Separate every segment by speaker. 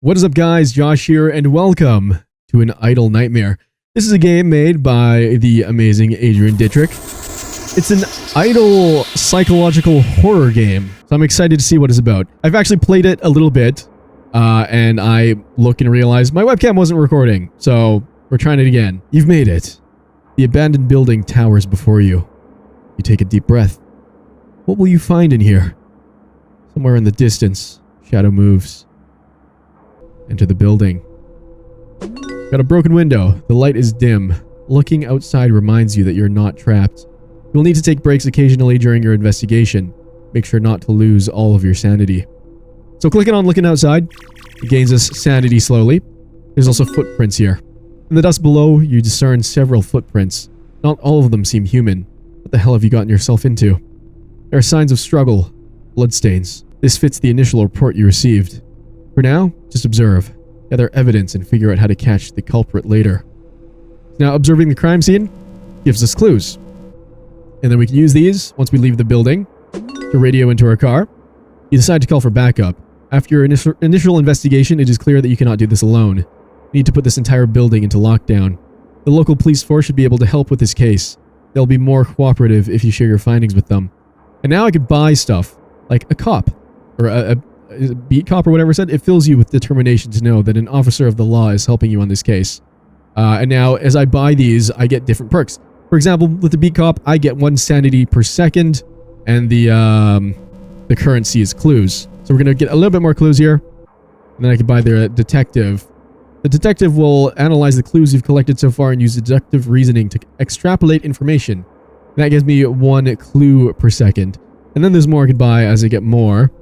Speaker 1: What is up, guys? Josh here, and welcome to An Idle Nightmare. This is a game made by the amazing Adrien Dittrick. It's an idle psychological horror game, so I'm excited to see what it's about. I've actually played it a little bit, and I look and realize my webcam wasn't recording, so we're trying it again. You've made it. The abandoned building towers before you. You take a deep breath. What will you find in here? Somewhere in the distance, shadow moves. Enter the building. Got a broken window. The light is dim. Looking outside reminds you that you're not trapped. You'll need to take breaks occasionally during your investigation. Make sure not to lose all of your sanity. So clicking on looking outside, it gains us sanity slowly. There's also footprints here. In the dust below, you discern several footprints. Not all of them seem human. What the hell have you gotten yourself into? There are signs of struggle. Bloodstains. This fits the initial report you received. For now, just observe, gather evidence, and figure out how to catch the culprit later. Now, observing the crime scene gives us clues. And then we can use these, once we leave the building, to radio into our car. You decide to call for backup. After your initial investigation, it is clear that you cannot do this alone. You need to put this entire building into lockdown. The local police force should be able to help with this case. They'll be more cooperative if you share your findings with them. And now I could buy stuff, like a cop, or a beat cop or whatever said. It fills you with determination to know that an officer of the law is helping you on this case. And now, as I buy these, I get different perks. For example, with the beat cop, I get 1 sanity per second, and the currency is clues. So we're going to get a little bit more clues here. And then I can buy the detective. The detective will analyze the clues you've collected so far and use deductive reasoning to extrapolate information. And that gives me 1 clue per second. And then there's more I could buy as I get more.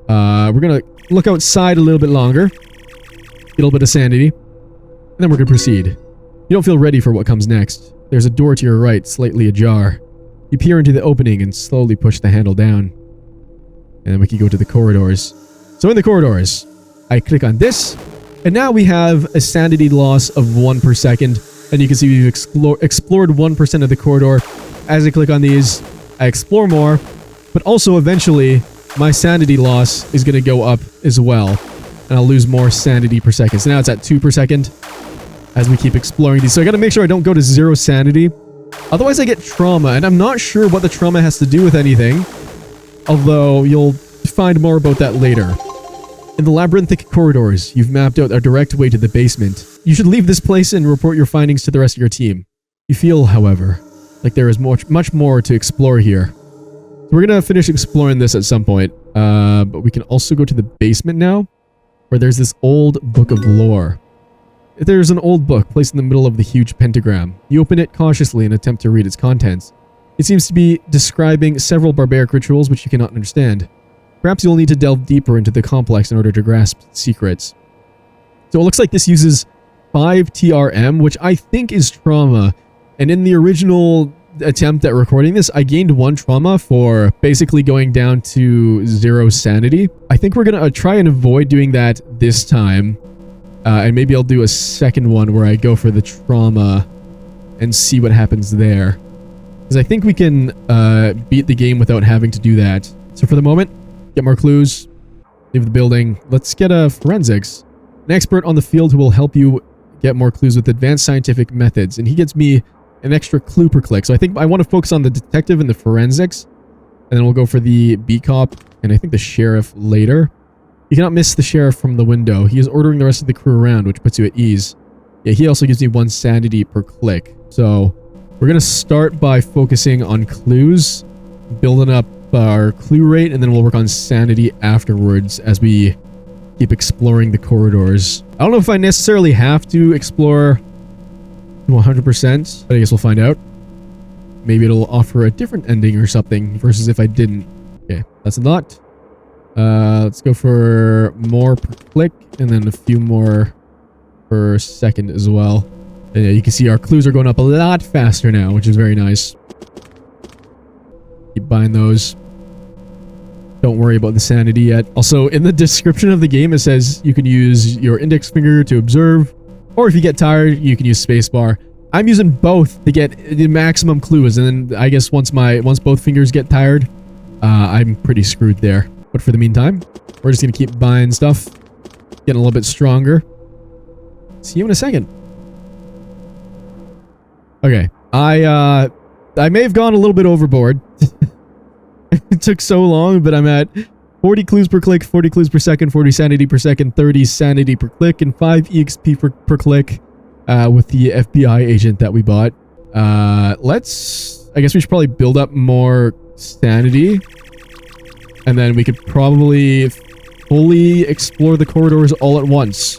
Speaker 1: We're going to look outside a little bit longer. Get a little bit of sanity. And then we're going to proceed. You don't feel ready for what comes next. There's a door to your right, slightly ajar. You peer into the opening and slowly push the handle down. And then we can go to the corridors. So in the corridors, I click on this. And now we have a sanity loss of 1 per second. And you can see we've explored 1% of the corridor. As I click on these, I explore more. But also eventually, my sanity loss is going to go up as well. And I'll lose more sanity per second. So now it's at 2 per second as we keep exploring these. So I got to make sure I don't go to 0 sanity. Otherwise I get trauma. And I'm not sure what the trauma has to do with anything. Although you'll find more about that later. In the labyrinthic corridors, you've mapped out a direct way to the basement. You should leave this place and report your findings to the rest of your team. You feel, however, like there is much more to explore here. We're going to finish exploring this at some point, but we can also go to the basement now, where there's this old book of lore. There's an old book placed in the middle of the huge pentagram. You open it cautiously and attempt to read its contents. It seems to be describing several barbaric rituals which you cannot understand. Perhaps you'll need to delve deeper into the complex in order to grasp secrets. So it looks like this uses 5 TRM, which I think is trauma, and in the original attempt at recording this, I gained 1 trauma for basically going down to 0 sanity. I think we're gonna try and avoid doing that this time, and maybe I'll do a second one where I go for the trauma and see what happens there, because I think we can beat the game without having to do that. So for the moment, get more clues, leave the building. Let's get a forensics, an expert on the field who will help you get more clues with advanced scientific methods, and he gets me an extra clue per click. So I think I want to focus on the detective and the forensics. And then we'll go for the beat cop and I think the sheriff later. You cannot miss the sheriff from the window. He is ordering the rest of the crew around, which puts you at ease. Yeah, he also gives me 1 sanity per click. So we're going to start by focusing on clues, building up our clue rate, and then we'll work on sanity afterwards as we keep exploring the corridors. I don't know if I necessarily have to explore 100%, but I guess we'll find out. Maybe it'll offer a different ending or something versus if I didn't. Okay, that's a lot. Let's go for more per click and then a few more per second as well. And yeah, you can see our clues are going up a lot faster now, which is very nice. Keep buying those. Don't worry about the sanity yet. Also, in the description of the game, it says you can use your index finger to observe, or if you get tired, you can use spacebar. I'm using both to get the maximum clues, and then I guess once both fingers get tired, I'm pretty screwed there. But for the meantime, we're just gonna keep buying stuff. Getting a little bit stronger. See you in a second. Okay. I may have gone a little bit overboard. It took so long, but I'm at 40 clues per click, 40 clues per second, 40 sanity per second, 30 sanity per click, and 5 EXP per click with the FBI agent that we bought. I guess we should probably build up more sanity. And then we could probably fully explore the corridors all at once.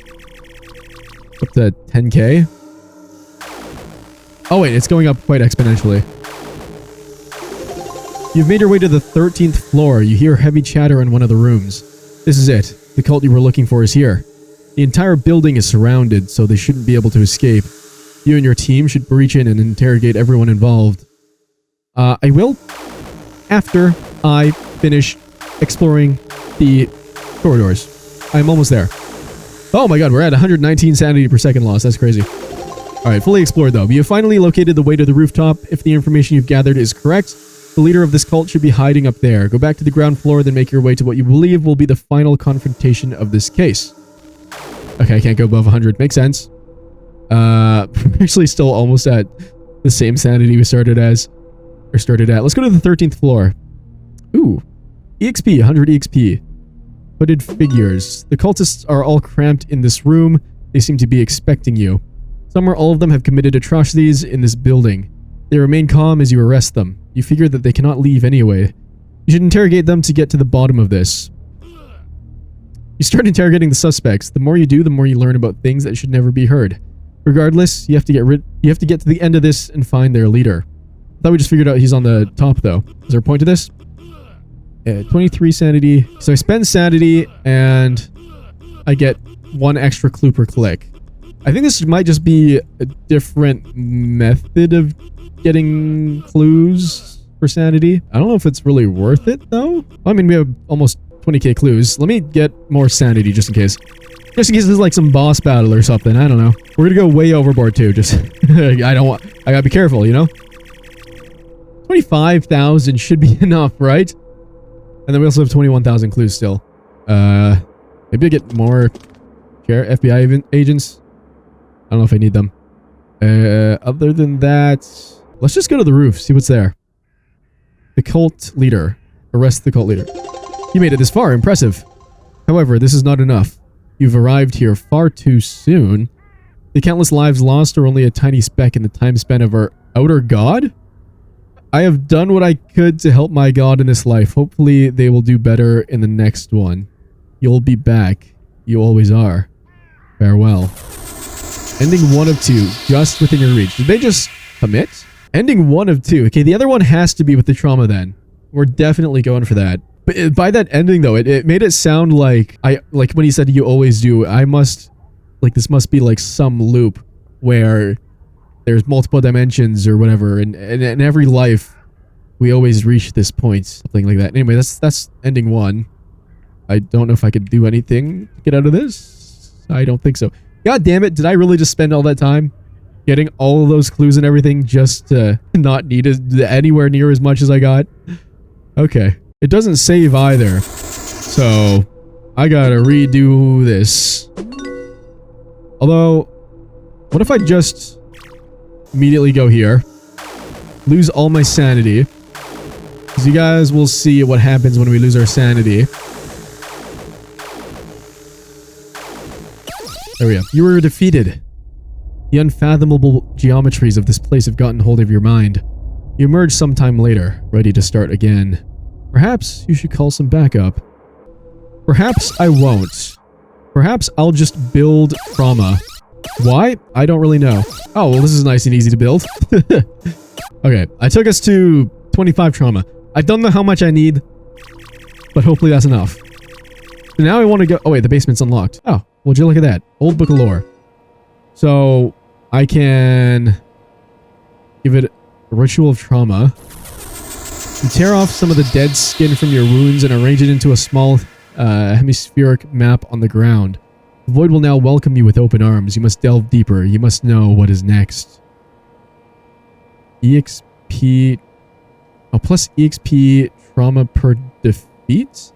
Speaker 1: Up to 10k. Oh wait, it's going up quite exponentially. You've made your way to the 13th floor. You hear heavy chatter in one of the rooms. This is it. The cult you were looking for is here. The entire building is surrounded, so they shouldn't be able to escape. You and your team should breach in and interrogate everyone involved. I will after I finish exploring the corridors. I'm almost there. Oh my god, we're at 119 sanity per second loss. That's crazy. Alright, fully explored though. You have finally located the way to the rooftop. If the information you've gathered is correct, the leader of this cult should be hiding up there. Go back to the ground floor, then make your way to what you believe will be the final confrontation of this case. Okay, I can't go above 100. Makes sense. We're actually still almost at the same sanity we started at. Let's go to the 13th floor. Ooh. EXP, 100 EXP. Hooded figures. The cultists are all cramped in this room. They seem to be expecting you. Some or all of them have committed atrocities in this building. They remain calm as you arrest them. You figure that they cannot leave anyway. You should interrogate them to get to the bottom of this. You start interrogating the suspects. The more you do, the more you learn about things that should never be heard. Regardless, you have to get to the end of this and find their leader. I thought we just figured out he's on the top though. Is there a point to this? 23 sanity. So I spend sanity and I get 1 extra clue per click. I think this might just be a different method of getting clues for sanity. I don't know if it's really worth it though. I mean, we have almost 20k clues. Let me get more sanity just in case. Just in case there's like some boss battle or something. I don't know. We're gonna go way overboard too. Just I gotta be careful, you know? 25,000 should be enough, right? And then we also have 21,000 clues still. Maybe I get more FBI agents. I don't know if I need them. Other than that, let's just go to the roof, see what's there. The cult leader. Arrest the cult leader. You made it this far. Impressive. However, this is not enough. You've arrived here far too soon. The countless lives lost are only a tiny speck in the time span of our outer god? I have done what I could to help my god in this life. Hopefully, they will do better in the next one. You'll be back. You always are. Farewell. Ending 1 of 2, just within your reach. Did they just commit? Ending 1 of 2. Okay, the other one has to be with the trauma then. We're definitely going for that. But by that ending though, it made it sound like when he said you always do, this must be like some loop where there's multiple dimensions or whatever, and in every life we always reach this point, something like that. Anyway, that's ending 1. I don't know if I could do anything to get out of this. I don't think so. God damn it, did I really just spend all that time getting all of those clues and everything just to not need anywhere near as much as I got? Okay. It doesn't save either. So, I gotta redo this. Although, what if I just immediately go here, lose all my sanity, because you guys will see what happens when we lose our sanity. There we go. You were defeated. The unfathomable geometries of this place have gotten hold of your mind. You emerge sometime later, ready to start again. Perhaps you should call some backup. Perhaps I won't. Perhaps I'll just build trauma. Why? I don't really know. Oh, well, this is nice and easy to build. Okay, I took us to 25 trauma. I don't know how much I need, but hopefully that's enough. So now I want to go... Oh, wait, the basement's unlocked. Oh, would you look at that? Old Book of Lore. So, I can give it a ritual of trauma. You tear off some of the dead skin from your wounds and arrange it into a small hemispheric map on the ground. The void will now welcome you with open arms. You must delve deeper. You must know what is next. EXP... Oh, plus EXP trauma per defeat?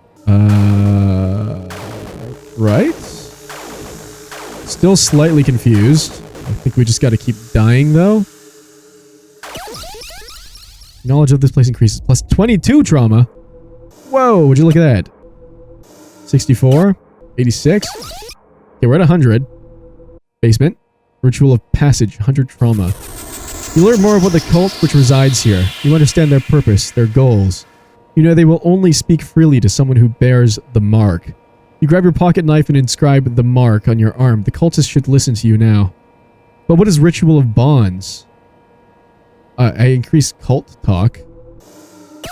Speaker 1: Right? Still slightly confused. I think we just got to keep dying, though. Knowledge of this place increases. Plus 22 trauma. Whoa, would you look at that? 64. 86. Okay, we're at 100. Basement. Ritual of passage. 100 trauma. You learn more about the cult which resides here. You understand their purpose, their goals. You know they will only speak freely to someone who bears the mark. You grab your pocket knife and inscribe the mark on your arm. The cultists should listen to you now. But what is Ritual of Bonds? I increase cult talk.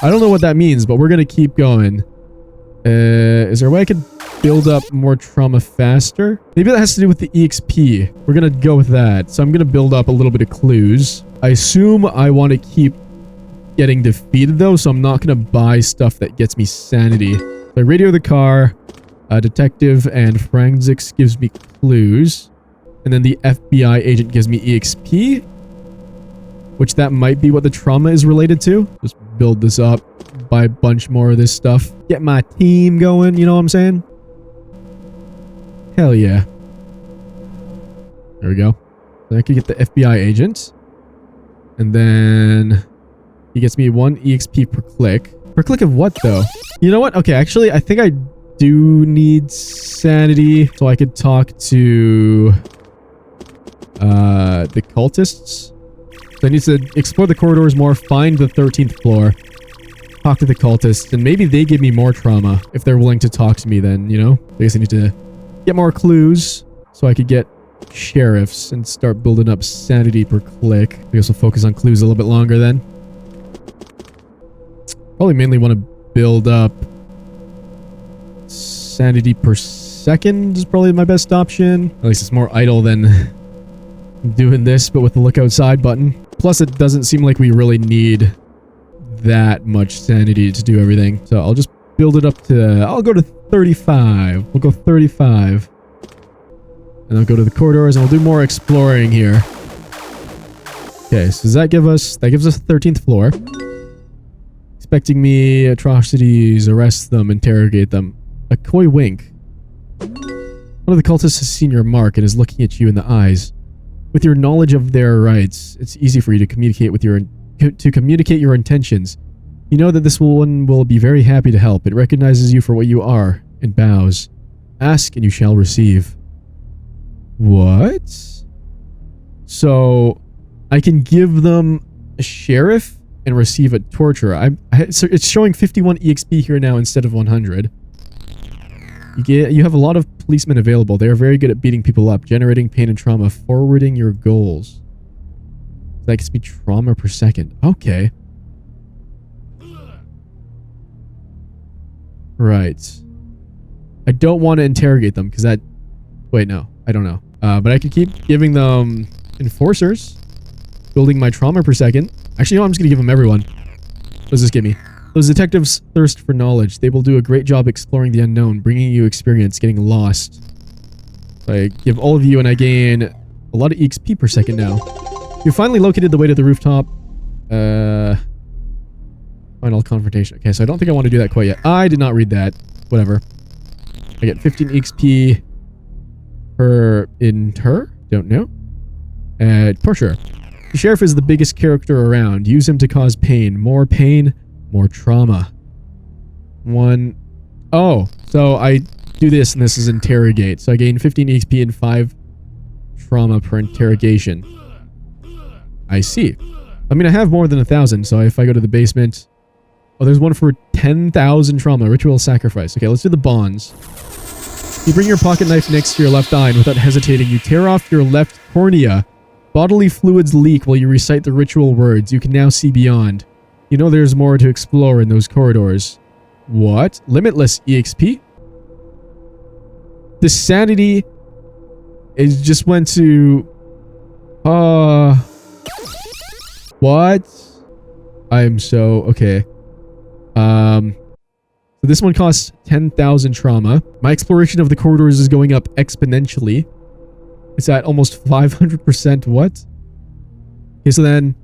Speaker 1: I don't know what that means, but we're going to keep going. Is there a way I could build up more trauma faster? Maybe that has to do with the EXP. We're going to go with that. So I'm going to build up a little bit of clues. I assume I want to keep getting defeated, though, so I'm not going to buy stuff that gets me sanity. So I radio the car. Detective and forensics gives me clues. And then the FBI agent gives me EXP. Which that might be what the trauma is related to. Just build this up. Buy a bunch more of this stuff. Get my team going, you know what I'm saying? Hell yeah. There we go. Then I could get the FBI agent. And then he gets me 1 EXP per click. Per click of what, though? You know what? Okay, actually, I think I do need sanity. So I could talk to the cultists. So I need to explore the corridors more, find the 13th floor, talk to the cultists, and maybe they give me more trauma if they're willing to talk to me then, you know? I guess I need to get more clues so I could get sheriffs and start building up sanity per click. I guess we'll focus on clues a little bit longer then. Probably mainly want to build up sanity per second is probably my best option. At least it's more idle than doing this, but with the look outside button. Plus, it doesn't seem like we really need that much sanity to do everything. So I'll just build it up to... I'll go to 35. We'll go 35. And I'll go to the corridors and we'll do more exploring here. Okay, so does that give us... That gives us the 13th floor. Expecting me atrocities, arrest them, interrogate them. A coy wink. One of the cultists has seen your mark and is looking at you in the eyes. With your knowledge of their rights, it's easy for you to communicate with your intentions. You know that this one will be very happy to help. It recognizes you for what you are and bows. Ask and you shall receive. What? So I can give them a sheriff and receive a torturer. So it's showing 51 EXP here now instead of 100. You have a lot of policemen available. They are very good at beating people up, generating pain and trauma, forwarding your goals. That gets me trauma per second. Okay. Right. I don't want to interrogate them because that... Wait, no. I don't know. But I could keep giving them enforcers. Building my trauma per second. Actually, no, I'm just going to give them everyone. What does this give me? Those detectives thirst for knowledge. They will do a great job exploring the unknown, bringing you experience, getting lost. So I give all of you and I gain a lot of EXP per second now. You finally located the way to the rooftop. Final confrontation. Okay, so I don't think I want to do that quite yet. I did not read that. Whatever. I get 15 EXP per inter? Don't know. Torture. The sheriff is the biggest character around. Use him to cause pain. More pain, more trauma. Oh, so I do this and this is interrogate. So I gain 15 EXP and 5 trauma per interrogation. I see. I mean, I have more than 1,000, so if I go to the basement... Oh, there's one for 10,000 trauma. Ritual sacrifice. Okay, let's do the bonds. You bring your pocket knife next to your left eye and without hesitating, you tear off your left cornea. Bodily fluids leak while you recite the ritual words. You can now see beyond. You know there's more to explore in those corridors. What? Limitless EXP? The sanity is just went to... What? I'm so... Okay. So this one costs 10,000 trauma. My exploration of the corridors is going up exponentially. It's at almost 500%. What? Okay, so then...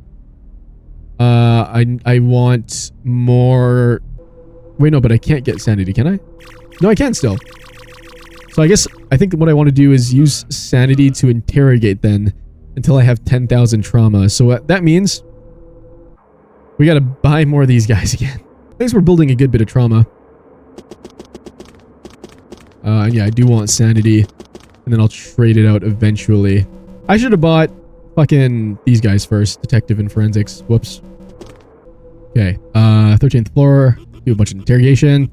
Speaker 1: I want more... Wait, no, but I can't get sanity, can I? No, I can still. So I guess I think what I want to do is use sanity to interrogate then until I have 10,000 trauma. So that means we got to buy more of these guys again. At least we're building a good bit of trauma. And yeah, I do want sanity, and then I'll trade it out eventually. I should have bought fucking these guys first. Detective and forensics. Whoops. Okay. 13th floor. Do a bunch of interrogation.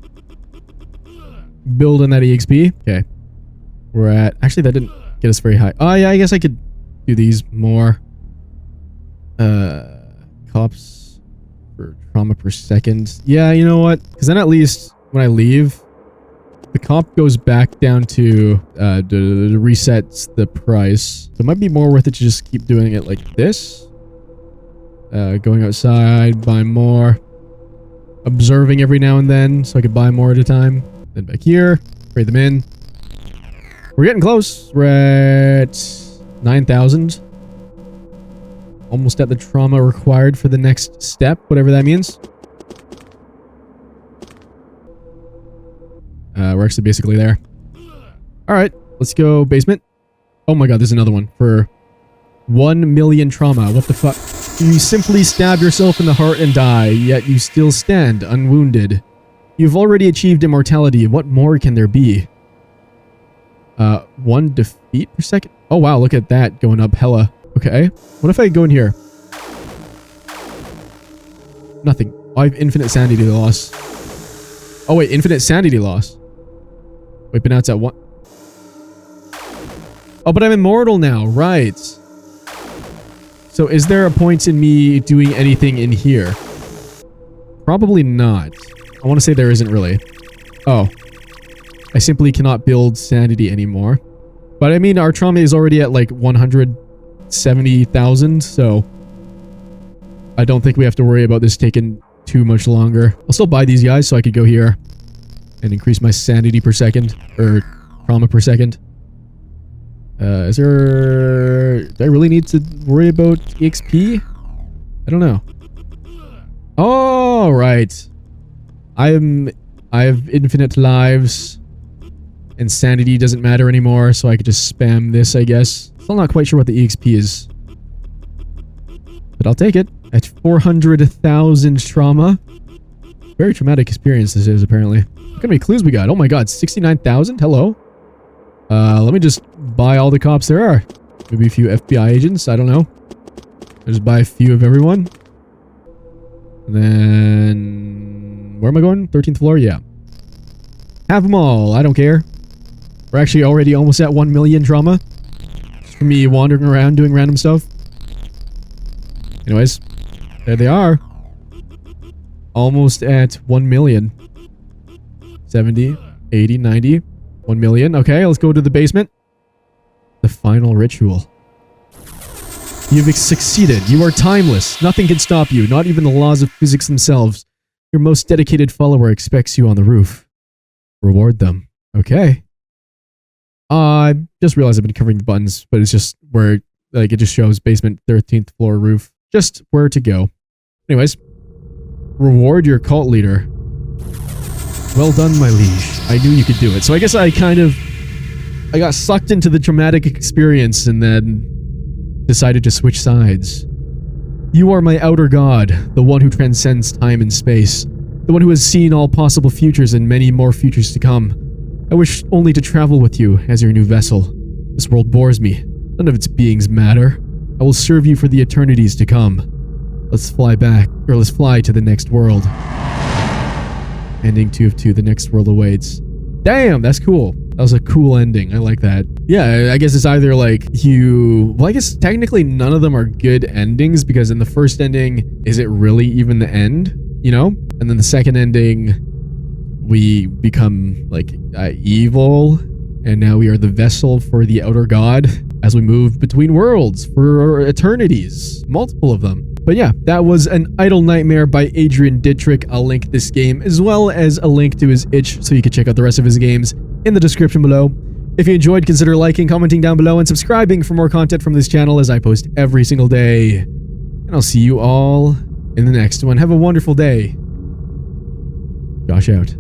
Speaker 1: Build on that EXP. Okay. We're at... Actually, that didn't get us very high. Oh, yeah, I guess I could do these more. Cops for trauma per second. Yeah, you know what? Because then at least when I leave, the comp goes back down to resets the price. So it might be more worth it to just keep doing it like this. Going outside, buy more. Observing every now and then so I could buy more at a time. Then back here, trade them in. We're getting close. We're at 9,000. Almost at the trauma required for the next step, whatever that means. We're actually basically there. Alright, let's go basement. Oh my god, there's another one for 1 million trauma. What the fuck? You simply stab yourself in the heart and die, yet you still stand unwounded. You've already achieved immortality. What more can there be? 1 defeat per second? Oh wow, look at that going up hella. Okay, what if I go in here? Nothing. Oh, I have infinite sanity loss. Oh wait, infinite sanity loss. Wait, but now it's at 1. Oh, but I'm immortal now, right. So is there a point in me doing anything in here? Probably not. I want to say there isn't really. Oh. I simply cannot build sanity anymore. But I mean, our trauma is already at like 170,000, so I don't think we have to worry about this taking too much longer. I'll still buy these guys so I could go here and increase my sanity per second, or trauma per second. Do I really need to worry about EXP? I don't know. Oh, right. I have infinite lives, and sanity doesn't matter anymore, so I could just spam this, I guess. Still not quite sure what the EXP is, but I'll take it. At 400,000 trauma. Very traumatic experience this is, apparently. Look how many clues we got. Oh my god, 69,000? Hello. Let me just buy all the cops there are. Maybe a few FBI agents, I don't know. I'll just buy a few of everyone. And then... Where am I going? 13th floor? Yeah. Have them all, I don't care. We're actually already almost at 1 million trauma. Just for me wandering around doing random stuff. Anyways, there they are. Almost at 1 million. 70, 80, 90, 1 million. Okay, let's go to the basement. The final ritual. You've succeeded. You are timeless. Nothing can stop you, not even the laws of physics themselves. Your most dedicated follower expects you on the roof. Reward them. Okay. I just realized I've been covering the buttons, but it's just where, like, it just shows basement, 13th floor, roof. Just where to go. Anyways. Reward your cult leader. Well done, my liege. I knew you could do it. So I guess I got sucked into the traumatic experience and then decided to switch sides. You are my outer god, the one who transcends time and space, the one who has seen all possible futures and many more futures to come. I wish only to travel with you as your new vessel. This world bores me. None of its beings matter. I will serve you for the eternities to come. Let's fly back, or let's fly to the next world. Ending 2 of 2, the next world awaits. Damn, that's cool. That was a cool ending. I like that. Yeah, I guess it's either like you... Well, I guess technically none of them are good endings, because in the first ending, is it really even the end? You know? And then the second ending, we become like evil, and now we are the vessel for the outer god as we move between worlds for eternities. Multiple of them. But yeah, that was An Idle Nightmare by Adrien Dittrick. I'll link this game as well as a link to his itch so you can check out the rest of his games in the description below. If you enjoyed, consider liking, commenting down below, and subscribing for more content from this channel as I post every single day. And I'll see you all in the next one. Have a wonderful day. Josh out.